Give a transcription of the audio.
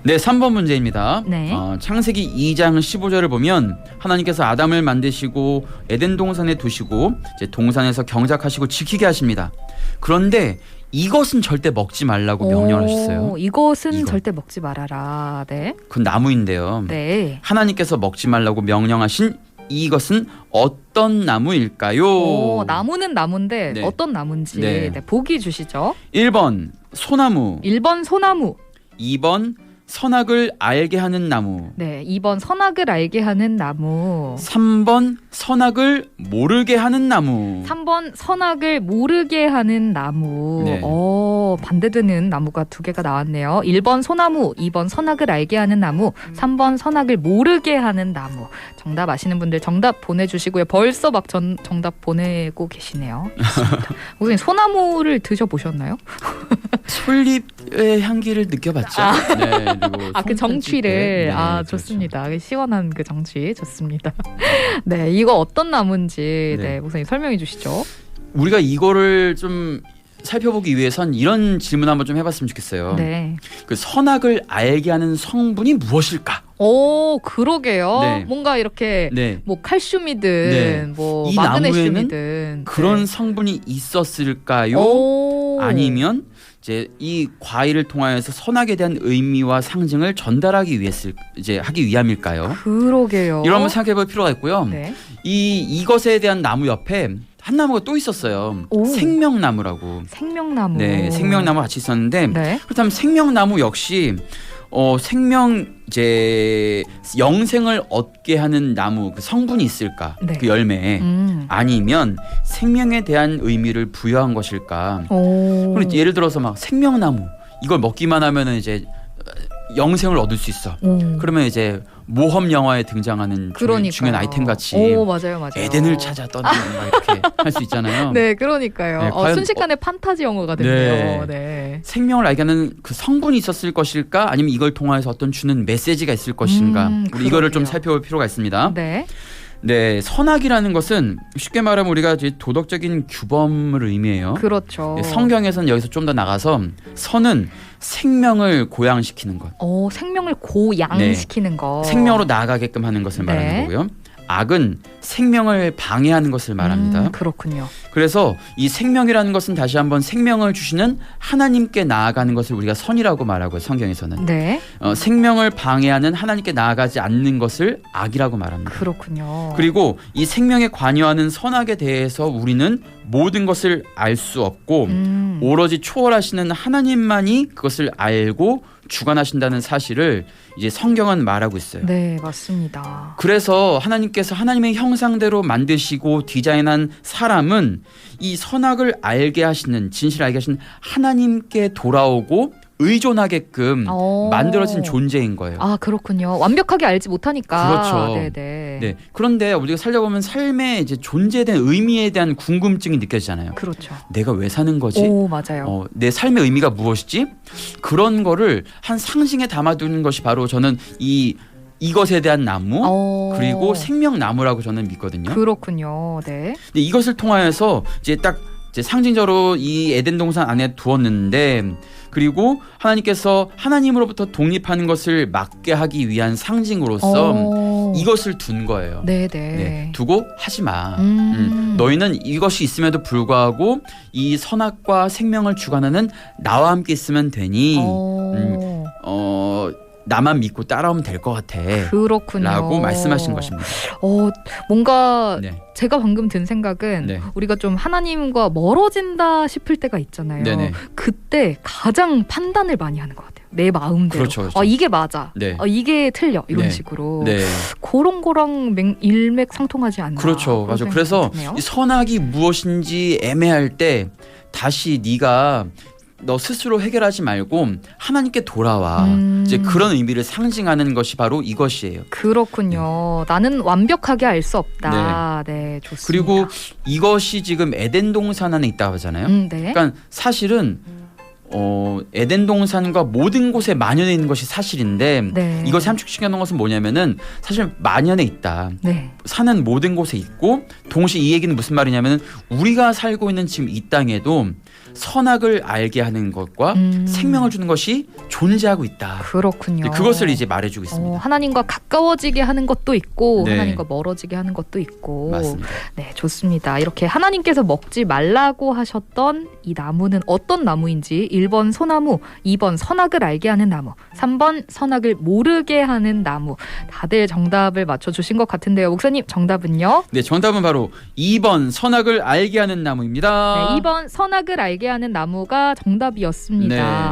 네, 3번 문제입니다. 네. 창세기 2장 15절을 보면 하나님께서 아담을 만드시고 에덴 동산에 두시고 이제 동산에서 경작하시고 지키게 하십니다. 그런데 이것은 절대 먹지 말라고 명령하셨어요. 이것은 절대 먹지 말아라. 네. 그 나무인데요. 네. 하나님께서 먹지 말라고 명령하신 이것은 어떤 나무일까요? 나무는 나무인데 네. 어떤 나무인지 네. 보기 주시죠. 1번 소나무, 1번 소나무, 2번 선악을 알게 하는 나무, 네, 2번 선악을 알게 하는 나무, 3번 선악을 모르게 하는 나무. 3번 선악을 모르게 하는 나무. 네. 반대되는 나무가 두 개가 나왔네요. 1번 소나무, 2번 선악을 알게 하는 나무, 3번 선악을 모르게 하는 나무. 정답 아시는 분들 정답 보내주시고요. 벌써 막 정답 보내고 계시네요. 선생님 소나무를 드셔보셨나요? 솔잎의 향기를 느껴봤죠. 네, 그리고 그 정취를. 네, 그렇죠. 좋습니다. 시원한 그 정취 좋습니다. 네, 이거 어떤 나무인지 네. 목사님 설명해 주시죠. 우리가 이거를 좀 살펴보기 위해선 이런 질문 한번 좀 해봤으면 좋겠어요. 네. 그 선악을 알게 하는 성분이 무엇일까? 그러게요. 네. 뭔가 이렇게 네. 뭐 칼슘이든 네. 뭐 이 마그네슘이든 그런 네. 성분이 있었을까요? 오. 아니면 이제 이 과일을 통하여서 선악에 대한 의미와 상징을 전달하기 하기 위함일까요? 그러게요. 이런 한번 생각해볼 필요가 있고요. 네. 이것에 대한 나무 옆에 한 나무가 또 있었어요. 오. 생명나무라고. 생명나무. 네, 생명나무 같이 있었는데 네. 그렇다면 생명나무 역시 영생을 얻게 하는 나무 그 성분이 있을까? 네. 그 열매에 아니면 생명에 대한 의미를 부여한 것일까? 그럼 예를 들어서 막 생명나무 이걸 먹기만 하면은 이제 영생을 얻을 수 있어. 그러면 이제 모험 영화에 등장하는 중요한 아이템 같이 맞아요. 에덴을 찾아 떠나는 막 이렇게 할 수 있잖아요. 네, 그러니까요. 네, 과연 순식간에 판타지 영화가 됐네요. 네. 생명을 알게 하는 그 성분이 있었을 것일까? 아니면 이걸 통해서 어떤 주는 메시지가 있을 것인가? 우리 이거를 좀 살펴볼 필요가 있습니다. 네. 네, 선악이라는 것은 쉽게 말하면 우리가 이제 도덕적인 규범을 의미해요. 그렇죠. 네, 성경에서는 여기서 좀 더 나가서 선은 생명을 고양시키는 것. 생명을 고양시키는 네. 것. 생명으로 나아가게끔 하는 것을 말하는 네. 거고요. 악은 생명을 방해하는 것을 말합니다. 그렇군요. 그래서 이 생명이라는 것은 다시 한번 생명을 주시는 하나님께 나아가는 것을 우리가 선이라고 말하고요. 성경에서는. 네. 생명을 방해하는 하나님께 나아가지 않는 것을 악이라고 말합니다. 그렇군요. 그리고 이 생명에 관여하는 선악에 대해서 우리는 모든 것을 알 수 없고 오로지 초월하시는 하나님만이 그것을 알고 주관하신다는 사실을 이제 성경은 말하고 있어요. 네, 맞습니다. 그래서 하나님께서 하나님의 형상대로 만드시고 디자인한 사람은 이 선악을 알게 하시는, 진실을 알게 하시는 하나님께 돌아오고 의존하게끔 만들어진 존재인 거예요. 그렇군요. 완벽하게 알지 못하니까. 그렇죠. 네네. 네. 그런데 우리가 살려보면 삶의 이제 존재에 대한 의미에 대한 궁금증이 느껴지잖아요. 그렇죠. 내가 왜 사는 거지? 맞아요. 내 삶의 의미가 무엇이지? 그런 거를 한 상징에 담아두는 것이 바로 저는 이것에 대한 나무 그리고 생명나무라고 저는 믿거든요. 그렇군요. 네. 근데 이것을 통하여서 이제 상징적으로 이 에덴 동산 안에 두었는데 그리고 하나님께서 하나님으로부터 독립하는 것을 막게 하기 위한 상징으로서 이것을 둔 거예요. 네네. 네, 두고 하지 마. 너희는 이것이 있음에도 불구하고 이 선악과 생명을 주관하는 나와 함께 있으면 되니 나만 믿고 따라오면 될 것 같아. 그렇군요. 라고 말씀하신 것입니다. 뭔가 네. 제가 방금 든 생각은 네. 우리가 좀 하나님과 멀어진다 싶을 때가 있잖아요. 네네. 그때 가장 판단을 많이 하는 것 같아요. 내 마음대로. 그렇죠. 이게 맞아. 네. 이게 틀려. 이런 네. 식으로. 네. 그런 거랑 일맥상통하지 않나. 그렇죠. 맞아. 그래서 이 선악이 무엇인지 애매할 때 다시 네가 너 스스로 해결하지 말고 하나님께 돌아와. 이제 그런 의미를 상징하는 것이 바로 이것이에요. 그렇군요. 나는 완벽하게 알 수 없다. 네, 좋습니다. 그리고 이것이 지금 에덴 동산 안에 있다고 하잖아요. 네. 그러니까 사실은 에덴 동산과 모든 곳에 만연해 있는 것이 사실인데 네. 이것을 함축시켜놓은 것은 뭐냐면은 사실 만연해 있다. 네. 사는 모든 곳에 있고 동시에 이 얘기는 무슨 말이냐면 우리가 살고 있는 지금 이 땅에도 선악을 알게 하는 것과 생명을 주는 것이 존재하고 있다. 그렇군요. 그것을 이제 말해주고 있습니다. 하나님과 가까워지게 하는 것도 있고 네. 하나님과 멀어지게 하는 것도 있고. 맞습니다. 네, 좋습니다. 이렇게 하나님께서 먹지 말라고 하셨던 이 나무는 어떤 나무인지 1번 소나무, 2번 선악을 알게 하는 나무, 3번 선악을 모르게 하는 나무. 다들 정답을 맞춰주신 것 같은데요. 목사님 정답은요? 네, 정답은 바로 2번 선악을 알게 하는 나무입니다. 네, 2번 선악을 알게 하는 나무가 정답이었습니다. 네.